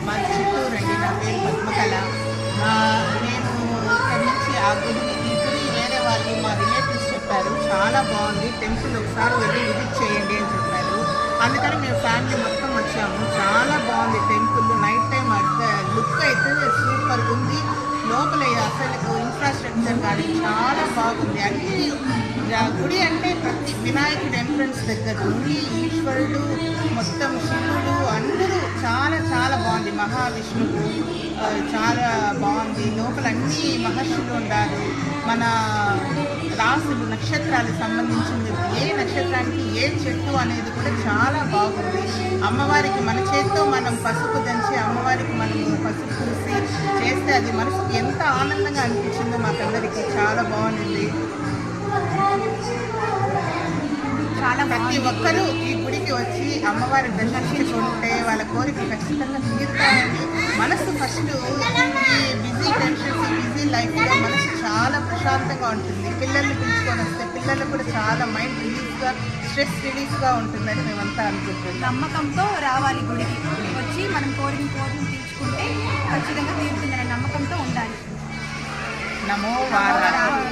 మా చిత్తూరు అండి. నా పేరు పద్మకళ. నేను ఇక్కడి నుంచి ఆ గుడిని ఈ గుడి వేరే వాళ్ళు మా రిలేటివ్స్ చెప్పారు, చాలా బాగుంది టెంపుల్, ఒకసారి వెళ్ళి విజిట్ చేయండి అని చెప్పారు. అందుకని మేము ఫ్యామిలీ మొత్తం వచ్చాము. చాలా బాగుంది టెంపుల్. నైట్ టైం లుక్ అయితే సూపర్ ఉంది. లోపల అసలు ఇన్ఫ్రాస్ట్రక్చర్ కానీ చాలా బాగుంది. అన్ని గుడి అంటే ప్రతి వినాయకుడి ఎంట్రన్స్ దగ్గర నుండి ఈశ్వరుడు, మొత్తం శివుడు అందరూ చాలా చాలా బాగుంది. మహావిష్ణువు చాలా బాగుంది. లోపల అన్ని మహర్షులు ఉన్నారు. మన రాసులు నక్షత్రాలకు సంబంధించింది, ఏ నక్షత్రానికి ఏ చెట్టు అనేది కూడా చాలా బాగుంది. అమ్మవారికి మన చేతితో మనం పసుపు దంచి అమ్మవారికి మనం పసుపు పూసి చేస్తే అది మనసుకు ఎంత ఆనందంగా అనిపించిందో మాకందరికీ చాలా బాగుంది. ప్రతి ఒక్కరూ ఈ గుడికి వచ్చి అమ్మవారిని దర్శించుకుంటే వాళ్ళ కోరిక ఖచ్చితంగా తీరుతాయని మనసు ఫస్ట్ ఈ బిజీ టెన్షన్స్, బిజీ లైఫ్లో మనసు చాలా ప్రశాంతంగా ఉంటుంది. పిల్లల్ని పిలుచుకొని వస్తే పిల్లలు కూడా చాలా మైండ్ రిలీఫ్గా, స్ట్రెస్ రిలీఫ్గా ఉంటుందని మేమంతా అనుకుంటున్నాం. నమ్మకంతో రావాలి గుడికి వచ్చి మనం కోరిక తీర్చుకుంటే ఖచ్చితంగా తీరుతుందనే నమ్మకంతో ఉండాలి. నమో వారాహి.